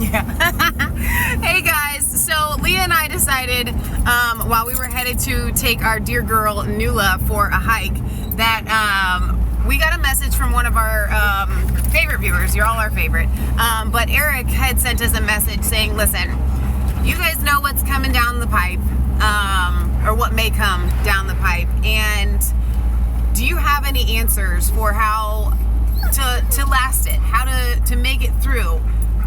Yeah. Hey guys, so Leah and I decided while we were headed to take our dear girl Nuala for a hike that we got a message from one of our favorite viewers. You're all our favorite. But Eric had sent us a message saying, listen, you guys know what's coming down the pipe, or what may come down the pipe, and do you have any answers for how to last it, how to make it through?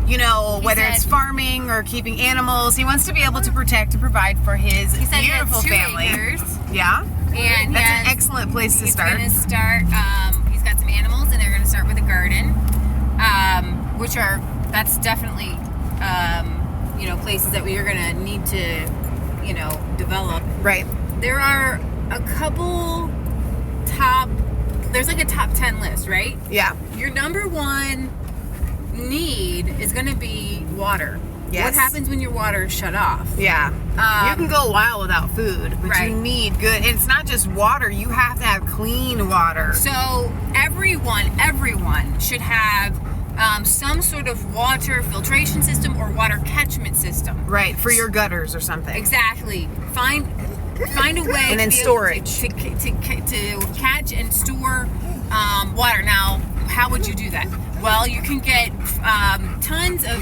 You know, whether it's farming or keeping animals. He wants to be able to protect and provide for his beautiful family. Acres, yeah. And that's an excellent place to start. He's going to start, he's got some animals, and they're going to start with a garden, that's definitely, places that we are going to need to, develop. Right. There are a couple there's like a top 10 list, right? Yeah. Your number one need is going to be water. Yes. What happens when your water is shut off? Yeah. You can go a while without food, but right. You need good. And it's not just water. You have to have clean water. So everyone should have some sort of water filtration system or water catchment system. Right, for your gutters or something. Exactly. Find a way and then storage to catch and store water. Now, how would you do that? Well, you can get tons of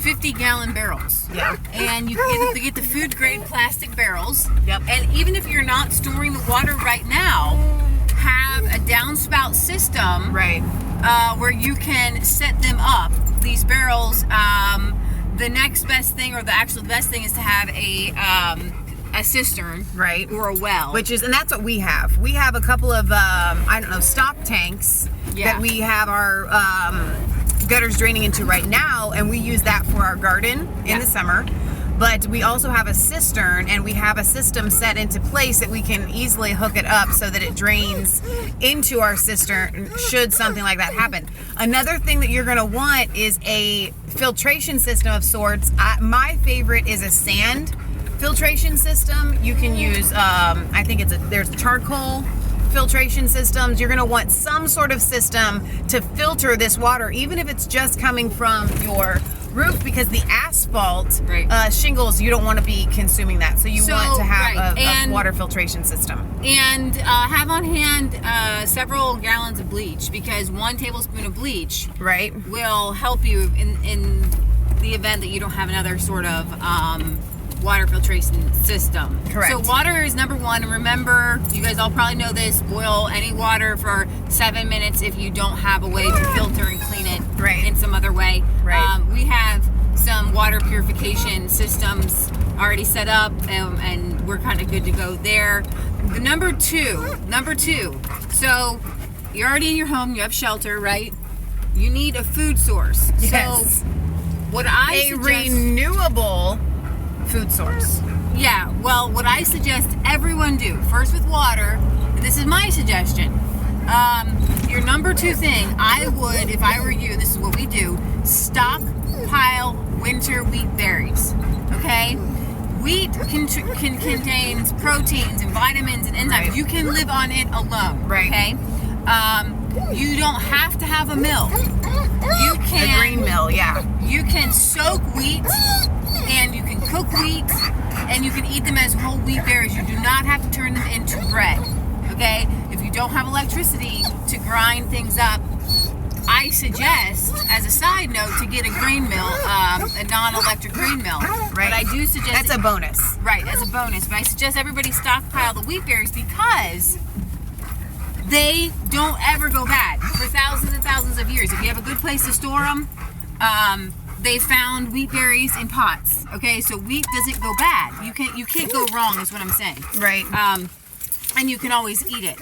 50-gallon barrels. Yeah. And you can get the food-grade plastic barrels. Yep. And even if you're not storing the water right now, have a downspout system. Right. Where you can set them up. These barrels, the next best thing, or the best thing, is to have a cistern, right, or a well, and that's what we have. We have a couple of stock tanks that we have our gutters draining into right now, and we use that for our garden in the summer. But we also have a cistern, and we have a system set into place that we can easily hook it up so that it drains into our cistern should something like that happen. Another thing that you're going to want is a filtration system of sorts. My favorite is a sand filtration system. You can use, there's charcoal filtration systems. You're going to want some sort of system to filter this water, even if it's just coming from your roof, because the asphalt shingles, you don't want to be consuming that. So you want to have a water filtration system. And have on hand several gallons of bleach, because 1 tablespoon of bleach will help you in the event that you don't have another sort of water filtration system. Correct. So water is number one. And remember, you guys all probably know this, boil any water for 7 minutes if you don't have a way to filter and clean it in some other way. Right. We have some water purification systems already set up, and we're kind of good to go there. The number two, so you're already in your home, you have shelter, right? You need a food source. Yes. So what I suggest, renewable food source. Yeah, well, what I suggest everyone do, first with water, and this is my suggestion, your number two thing, I would, if I were you, this is what we do, stockpile winter wheat berries, okay? Wheat contains proteins and vitamins and enzymes. Right. You can live on it alone, okay? You don't have to have a mill. You can... A grain mill, yeah. You can soak wheat, and you can cook wheat, and you can eat them as whole wheat berries. You do not have to turn them into bread, okay? If you don't have electricity to grind things up, I suggest, as a side note, to get a grain mill, a non-electric grain mill. Right. But I do suggest... That's a bonus. Right, as a bonus. But I suggest everybody stockpile the wheat berries, because they don't ever go bad for thousands and thousands of years. If you have a good place to store them, they found wheat berries in pots. Okay, so wheat doesn't go bad. You can't go wrong, is what I'm saying. Right. And you can always eat it.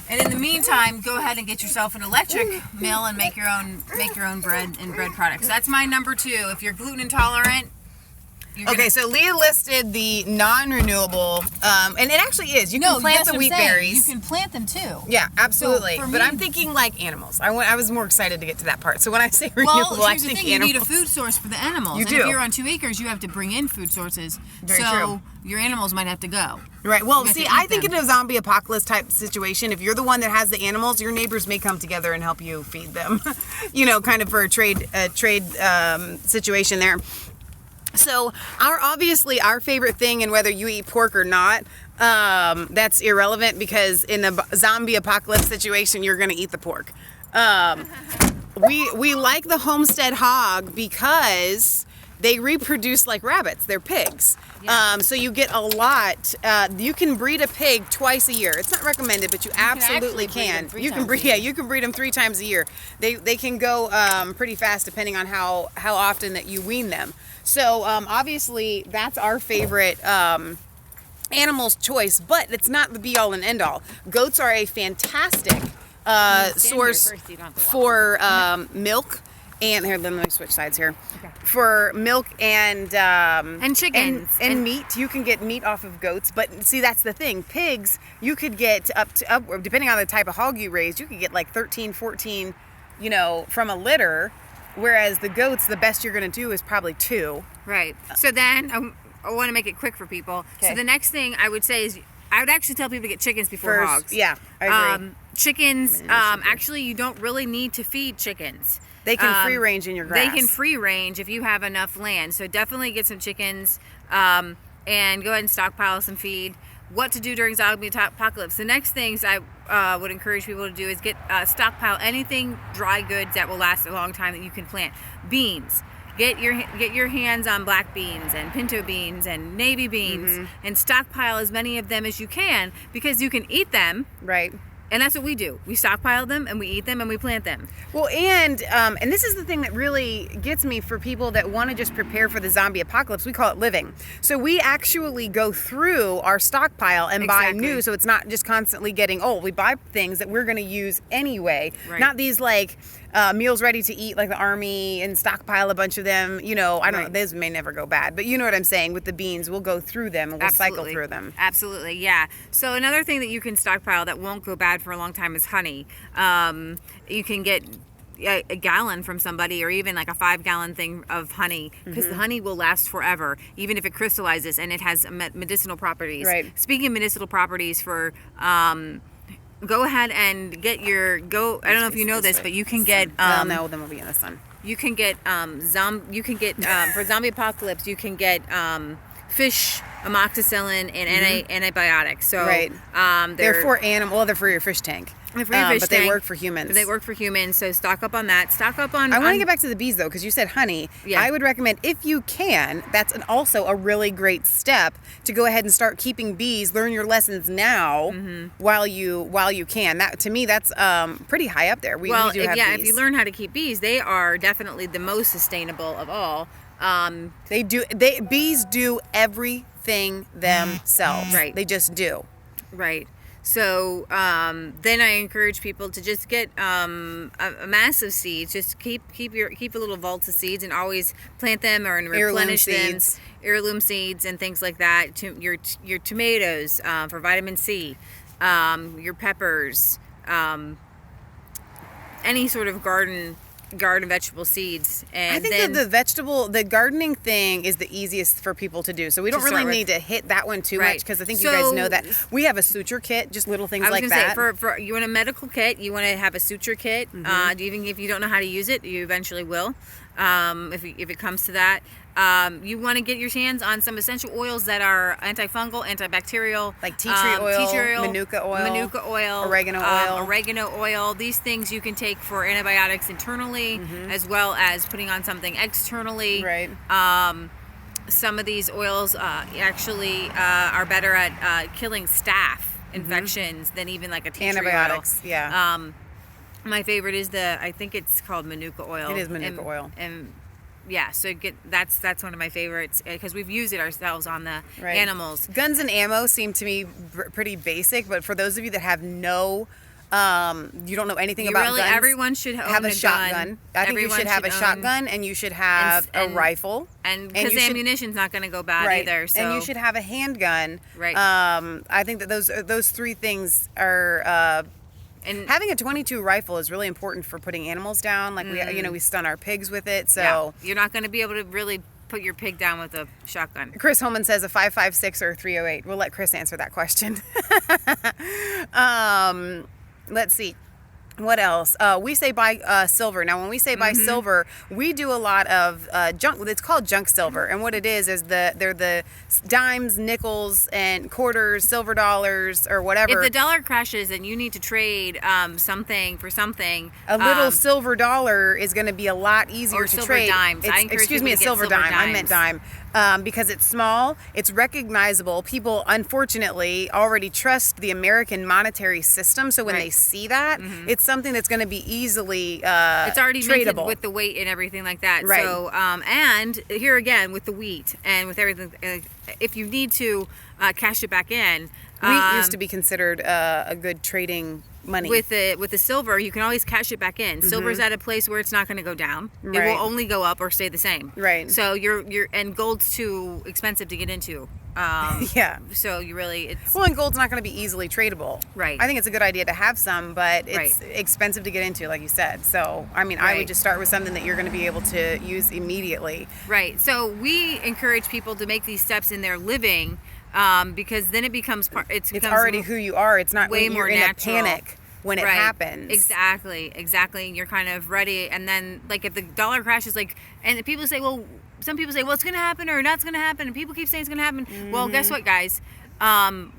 And in the meantime, go ahead and get yourself an electric mill and make your own bread and bread products. That's my number two. If you're gluten intolerant, Okay, so Leah listed the non-renewable, and it actually is. You can plant the wheat berries. You can plant them too. Yeah, absolutely. So but I'm thinking like animals. I was more excited to get to that part. So when I say renewable, I think animals. You need a food source for the animals. You do. If you're on 2 acres, you have to bring in food sources. Very true. Your animals might have to go. Right. Well, see, I think in a zombie apocalypse type situation, if you're the one that has the animals, your neighbors may come together and help you feed them. Kind of for a trade situation there. So obviously our favorite thing, and whether you eat pork or not, that's irrelevant because in a zombie apocalypse situation, you're going to eat the pork. We like the homestead hog because they reproduce like rabbits. They're pigs. Yeah. So you get a lot. You can breed a pig twice a year. It's not recommended, but you absolutely can. You can breed them 3 times a year. They can go pretty fast depending on how often that you wean them. So obviously that's our favorite animal's choice, but it's not the be all and end all. Goats are a fantastic source for milk. And here, let me switch sides here. Okay. For milk and chickens and meat, you can get meat off of goats. But see, that's the thing. Pigs, you could get up depending on the type of hog you raise, you could get like 13, 14, from a litter. Whereas the goats, the best you're going to do is probably 2. Right. So then I want to make it quick for people. Okay. So the next thing I would say is I would actually tell people to get chickens before hogs. Yeah, I agree. Chickens, actually, you don't really need to feed chickens. They can free range in your grass. They can free range if you have enough land. So definitely get some chickens and go ahead and stockpile some feed. What to do during zombie apocalypse. The next things I would encourage people to do is get stockpile anything dry goods that will last a long time that you can plant. Beans. Get your hands on black beans and pinto beans and navy beans and stockpile as many of them as you can because you can eat them. Right. And that's what we do. We stockpile them and we eat them and we plant them. Well, and this is the thing that really gets me for people that want to just prepare for the zombie apocalypse. We call it living. So we actually go through our stockpile and buy new, so it's not just constantly getting old. We buy things that we're going to use anyway. Right. Not these like meals ready to eat like the army and stockpile a bunch of them. I don't know, those may never go bad, but you know what I'm saying. With the beans, we'll go through them and we'll cycle through them. Absolutely, yeah. So another thing that you can stockpile that won't go bad for a long time is honey. You can get a gallon from somebody or even like a 5-gallon thing of honey because the honey will last forever even if it crystallizes and it has medicinal properties. Right. Speaking of medicinal properties for go ahead and get your I don't know if you know this, but you can get no, then we'll be in the sun. You can get for zombie apocalypse you can get fish amoxicillin and antibiotics. So right. They're for they're for your fish tank. But they work for humans. They work for humans, so stock up on that. Stock up on... I want to get back to the bees, though, because you said honey. Yeah. I would recommend, if you can, that's also a really great step to go ahead and start keeping bees. Learn your lessons now while you can. That, to me, that's pretty high up there. We do have bees. If you learn how to keep bees, they are definitely the most sustainable of all. Bees do everything themselves. Right. They just do. Right. So then I encourage people to just get a mass of seeds. Just keep a little vault of seeds and always plant them or replenish them. Heirloom seeds and things like that. Your tomatoes for vitamin C, your peppers, any sort of garden vegetable seeds. And I think that the gardening thing is the easiest for people to do. So we don't really need to hit that one too much because I think you guys know that. We have a suture kit, just little things like that. For you want a medical kit, you want to have a suture kit. Even if you don't know how to use it, you eventually will. If it comes to that. You want to get your hands on some essential oils that are antifungal, antibacterial, like tea tree oil, manuka oil, oregano oil. These things you can take for antibiotics internally, as well as putting on something externally. Right. Some of these oils actually are better at killing staph infections than even like a tea tree antibiotics. Oil. Yeah. My favorite is I think it's called manuka oil. It is manuka oil. And yeah, so that's one of my favorites because we've used it ourselves on the animals. Guns and ammo seem to me pretty basic, but for those of you that have no You don't know anything about guns. Everyone should have a shotgun. I think you should have a shotgun, and you should have a rifle. And because ammunition's not going to go bad either. So. And you should have a handgun. Right. I think that those three things are. And having a .22 rifle is really important for putting animals down. Like we stun our pigs with it. So you're not going to be able to really put your pig down with a shotgun. Chris Holman says a 5.56 or a 308. We'll let Chris answer that question. Let's see. What else? We say buy silver. Now, when we say buy silver, we do a lot of junk. It's called junk silver, and what it is they're the dimes, nickels, and quarters, silver dollars, or whatever. If the dollar crashes and you need to trade something for something, a little silver dollar is going to be a lot easier to trade. Dimes. Excuse me, a silver dime. I meant dime. Because it's small, it's recognizable. People, unfortunately, already trust the American monetary system. So when they see that, it's something that's going to be easily it's already tradable minted with the weight and everything like that. Right. So, and here again with the wheat and with everything, if you need to cash it back in, wheat used to be considered a good trading money. With the silver, you can always cash it back in. Silver's at a place where it's not going to go down. It will only go up or stay the same. Right. So and gold's too expensive to get into. Yeah. So and gold's not going to be easily tradable. Right. I think it's a good idea to have some, but it's expensive to get into, like you said. So I mean, I would just start with something that you're going to be able to use immediately. Right. So we encourage people to make these steps in their living. Because then it becomes it's already who you are. It's not way when you're more in natural. a panic when it happens. Exactly. You're kind of ready, and then like if the dollar crashes, and people say, well, some people say, well, it's going to happen or not going to happen, and people keep saying it's going to happen. Well, guess what, guys?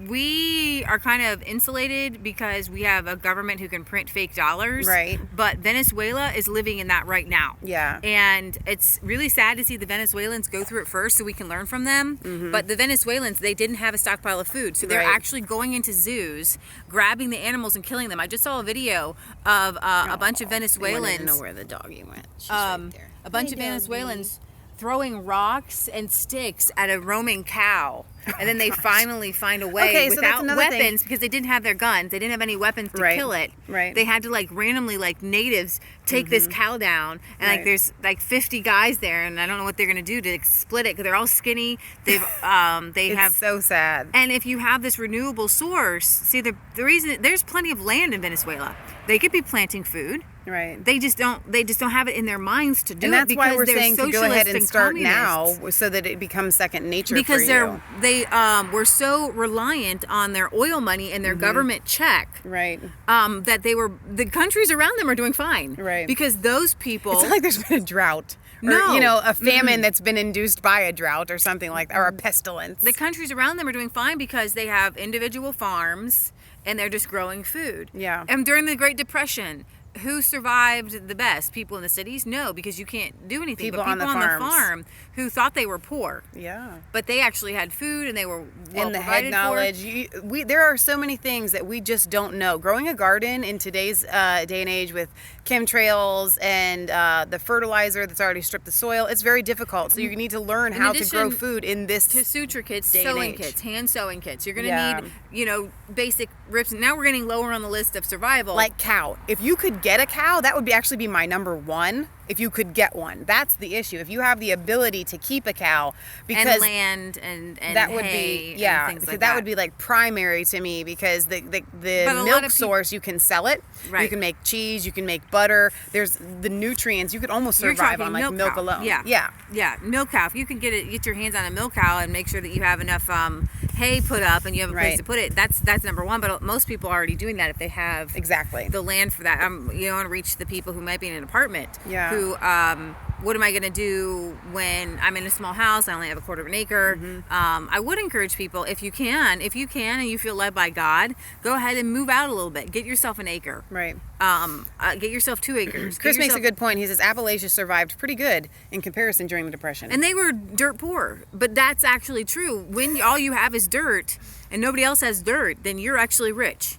We are kind of insulated because we have a government who can print fake dollars. Right. But Venezuela is living in that right now. Yeah. And it's really sad to see the Venezuelans go through it first so we can learn from them. But the Venezuelans, they didn't have a stockpile of food. So they're actually going into zoos, grabbing the animals and killing them. I just saw a video of a bunch of Venezuelans. I don't know where the doggy went. She's right there. A bunch of Venezuelans throwing rocks and sticks at a roaming cow. And then they finally find a way without weapons because they didn't have their guns. They didn't have any weapons to kill it. Right. They had to randomly natives take this cow down, and there's 50 guys there, and I don't know what they're gonna do to split it because they're all skinny. They've it's so sad. And if you have this renewable source, see the reason there's plenty of land in Venezuela. They could be planting food. Right. They just don't have it in their minds to do and it that's because why we're they're saying to go ahead and start communists. now so that it becomes second nature because for you. they were so reliant on their oil money and their government check. Right. That the countries around them are doing fine. Right. Because those people. It's not like there's been a drought. No. Or, a famine that's been induced by a drought or something like that, or a pestilence. The countries around them are doing fine because they have individual farms and they're just growing food. Yeah. And during the Great Depression, who survived the best? People in the cities? No, because you can't do anything. People but people on the farm who thought they were poor. Yeah. But they actually had food and they were well and the provided head knowledge. There are so many things that we just don't know. Growing a garden in today's day and age with chemtrails and the fertilizer that's already stripped the soil, it's very difficult. So you need to learn how to grow food in this to suture kits, day sewing and age. kits, hand sewing kits. You're going to need, basic rips. Now we're getting lower on the list of survival. Like cow. If you could get a cow, that would actually be my number one. If you could get one, that's the issue. If you have the ability to keep a cow, because and land and that would hay be and things like that would be primary to me because the milk source you can sell it. Right. You can make cheese. You can make butter. There's the nutrients. You could almost survive on milk alone. Yeah. Milk cow. If you can get your hands on a milk cow and make sure that you have enough hay put up and you have a place to put it, that's number one. But most people are already doing that if they have the land for that. You want to reach the people who might be in an apartment. Yeah. Who what am I going to do when I'm in a small house? I only have a quarter of an acre. I would encourage people, if you can, and you feel led by God, go ahead and move out a little bit. Get yourself an acre. Right. Get yourself 2 acres. Chris makes a good point. He says Appalachia survived pretty good in comparison during the Depression. And they were dirt poor, but that's actually true. When all you have is dirt and nobody else has dirt, then you're actually rich.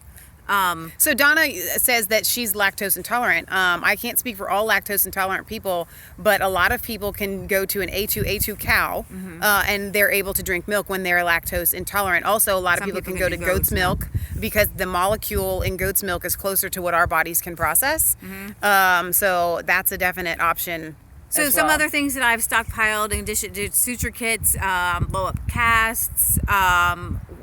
So Donna says that she's lactose intolerant. I can't speak for all lactose intolerant people, but a lot of people can go to an A2 cow and they're able to drink milk when they're lactose intolerant. Also, a lot of people can go to goat's milk because the molecule in goat's milk is closer to what our bodies can process. So that's a definite option. So some other things that I've stockpiled in addition to suture kits, blow up casts,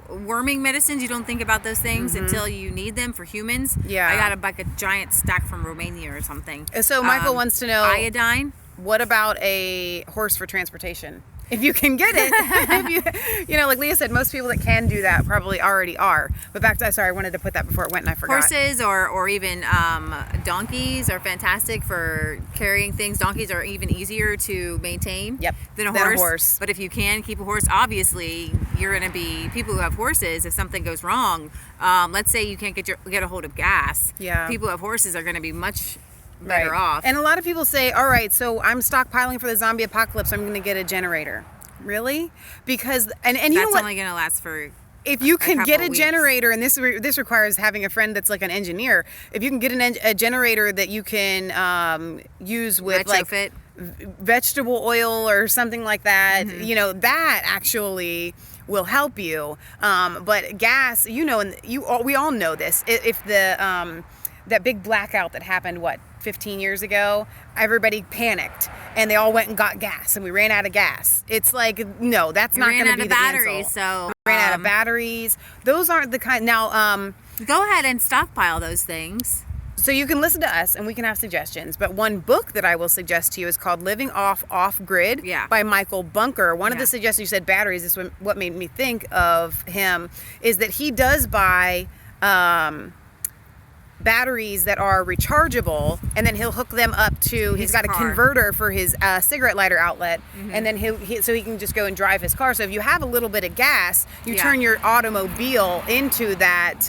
worming medicines. You don't think about those things until you need them for humans. Yeah. I got a giant stack from Romania or something. So Michael wants to know, iodine. what about a horse for transportation? If you can get it, if you like Leah said, most people that can do that probably already are. But back to, sorry, I wanted to put that before it went and I forgot. Horses or even donkeys are fantastic for carrying things. Donkeys are even easier to maintain than a horse. But if you can keep a horse, obviously you're going to be, people who have horses, if something goes wrong, let's say you can't get a hold of gas. People who have horses are going to be much better off. And a lot of people say, all right, so I'm stockpiling for the zombie apocalypse, I'm going to get a generator. Really? Because, and you know what? That's only going to last for if you can get a generator, and this requires having a friend that's like an engineer, if you can get a generator that you can use with retrofit, like vegetable oil or something like that, that actually will help you. But gas, and we all know this. If the that big blackout that happened, 15 years ago, everybody panicked and they all went and got gas and we ran out of gas. It's like, no, that's not going to be the batteries, answer. So we ran out of batteries. Those aren't the kind. Now, go ahead and stockpile those things. So you can listen to us and we can have suggestions. But one book that I will suggest to you is called Living Off Grid by Michael Bunker. One of the suggestions, you said batteries, is what made me think of him, is that he does buy batteries that are rechargeable, and then he'll hook them up to he's got a converter for his cigarette lighter outlet, and then so he can just go and drive his car. So if you have a little bit of gas, you turn your automobile into that.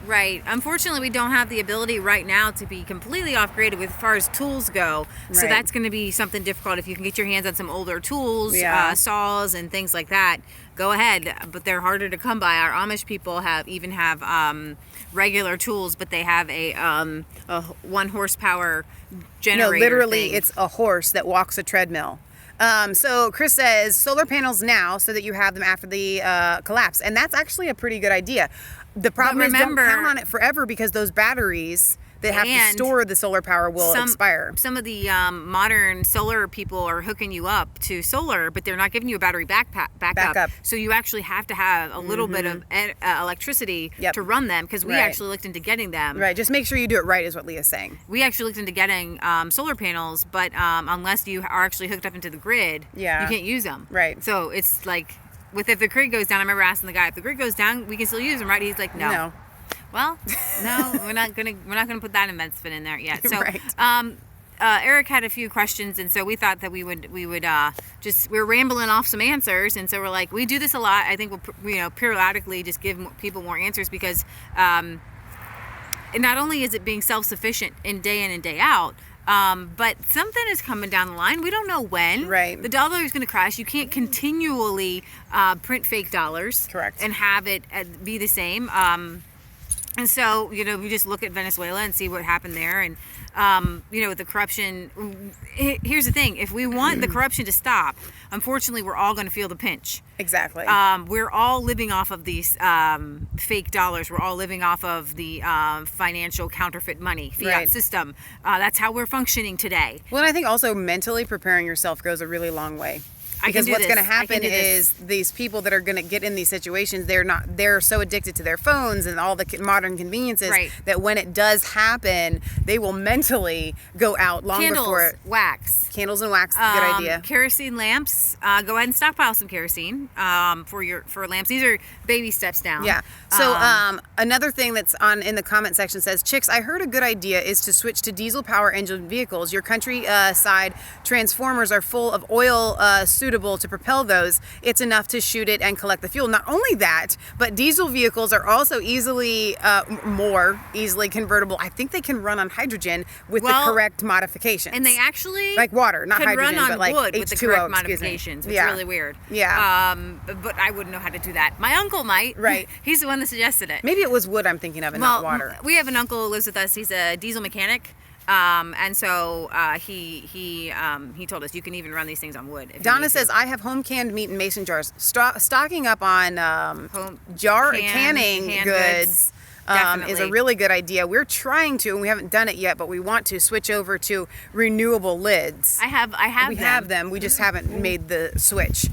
Right. Unfortunately, we don't have the ability right now to be completely off grid as far as tools go. So that's going to be something difficult. If you can get your hands on some older tools, saws and things like that, go ahead. But they're harder to come by. Our Amish people have regular tools, but they have a 1 horsepower generator. No, literally, it's a horse that walks a treadmill. So Chris says solar panels now so that you have them after the collapse, and that's actually a pretty good idea. The problem is, don't count on it forever because those batteries that have to store the solar power will expire. Some of the modern solar people are hooking you up to solar, but they're not giving you a battery backup. So you actually have to have a little bit of electricity to run them, because we actually looked into getting them. Right, just make sure you do it right is what Leah's saying. We actually looked into getting solar panels, but unless you are actually hooked up into the grid, you can't use them. Right. So it's like, if the grid goes down, I remember asking the guy, if the grid goes down, we can still use them, right? He's like, no. Well, no, we're not gonna put that investment in there yet. So, Eric had a few questions, and so we thought that we would we're rambling off some answers, and so we're like, we do this a lot. I think we'll periodically just give people more answers, because and not only is it being self-sufficient in and day out, but something is coming down the line. We don't know when. Right. The dollar is going to crash. You can't continually print fake dollars. Correct. And have it be the same. And so, we just look at Venezuela and see what happened there. And, with the corruption, here's the thing. If we want the corruption to stop, unfortunately, we're all going to feel the pinch. Exactly. We're all living off of these fake dollars. We're all living off of the financial counterfeit money, fiat system. That's how we're functioning today. Well, and I think also mentally preparing yourself goes a really long way. Because what's going to happen is these people that are going to get in these situations, they're so addicted to their phones and all the modern conveniences that when it does happen, they will mentally go out long before it. Candles and wax, good idea. Kerosene lamps, go ahead and stockpile some kerosene for lamps. These are baby steps down. Yeah. So another thing that's in the comment section says, Chicks, I heard a good idea is to switch to diesel power engine vehicles. Your countryside transformers are full of oil pseudo suitable to propel those, it's enough to shoot it and collect the fuel. Not only that, but diesel vehicles are also more easily convertible. I think they can run on hydrogen with the correct modifications. And they actually like water, not could hydrogen, run on but like wood H2O, with the correct modifications. It's really weird. Yeah. But I wouldn't know how to do that. My uncle might. Right. He's the one that suggested it. Maybe it was wood I'm thinking of and not water. We have an uncle who lives with us. He's a diesel mechanic. And so he told us you can even run these things on wood. Donna says, I have home canned meat in mason jars. Stocking up on canning goods is a really good idea. We're trying to, and we haven't done it yet, but we want to switch over to renewable lids. I have them. We just haven't made the switch.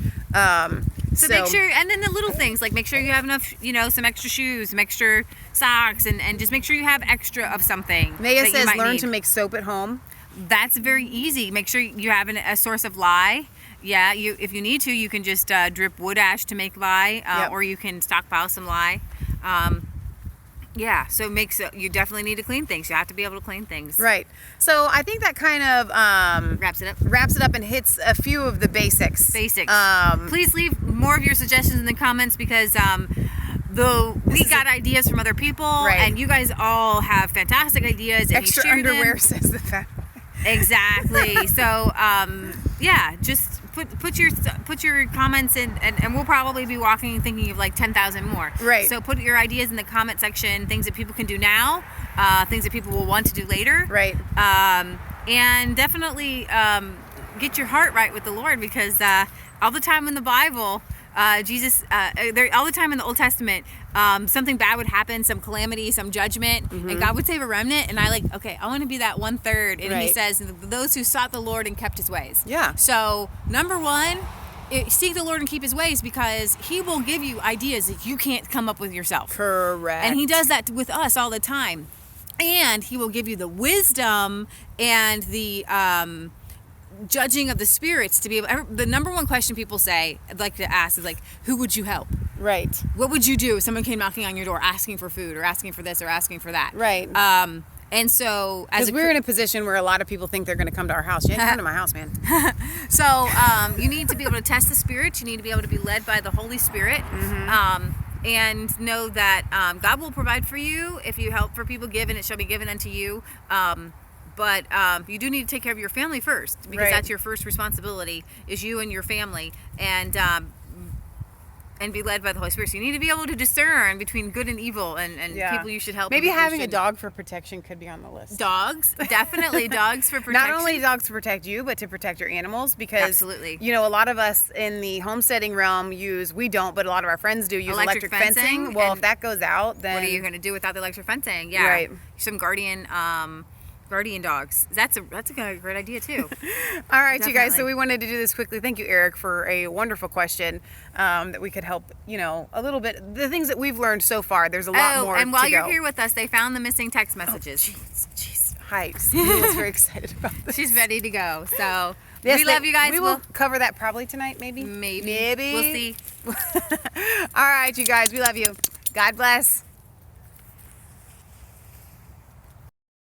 So make sure, and then the little things, like make sure you have enough, some extra shoes, some extra socks, and just make sure you have extra of something. Maia says, learn to make soap at home. That's very easy. Make sure you have a source of lye. Yeah, if you need to, you can just drip wood ash to make lye, or you can stockpile some lye. Yeah, so you definitely need to clean things. You have to be able to clean things. Right. So I think that kind of wraps it up and hits a few of the basics. Please leave more of your suggestions in the comments because we got ideas from other people, and you guys all have fantastic ideas. And extra underwear says the fact. Exactly. So just put your comments in, and we'll probably be walking and thinking of like 10,000 more. Right. So put your ideas in the comment section, things that people can do now, things that people will want to do later. Right. And definitely get your heart right with the Lord, because all the time in the Bible, Jesus, all the time in the Old Testament, something bad would happen, some calamity, some judgment, and God would save a remnant. And I want to be that 1/3. And He says, those who sought the Lord and kept His ways. Yeah. So number one, seek the Lord and keep His ways, because He will give you ideas that you can't come up with yourself. Correct. And He does that with us all the time. And He will give you the wisdom and the judging of the spirits to be able. The number one question people I'd like to ask is who would you help? Right. What would you do if someone came knocking on your door asking for food or asking for this or asking for that? Right. And so because we're in a position where a lot of people think they're going to come to our house. You ain't coming to my house, man. So you need to be able to test the spirits. You need to be able to be led by the Holy Spirit. And know that God will provide for you if you help for people. Give, and it shall be given unto you. But you do need to take care of your family first, because that's your first responsibility, is you and your family, and be led by the Holy Spirit. So you need to be able to discern between good and evil, and people you should help. Maybe having a dog for protection could be on the list. Dogs, definitely dogs for protection. Not only dogs to protect you, but to protect your animals, because absolutely, a lot of us in the homesteading realm but a lot of our friends do use electric fencing. Well, if that goes out, then what are you going to do without the electric fencing? Yeah, right. Some guardian dogs. That's a great idea too. All right, definitely. You guys. So we wanted to do this quickly. Thank you, Eric, for a wonderful question that we could help. A little bit. The things that we've learned so far. There's a lot more. And while you're here with us, they found the missing text messages. Jeez, hypes. I was very excited about this. She's ready to go. So yes, we love you guys. We will cover that probably tonight. Maybe. We'll see. All right, you guys. We love you. God bless.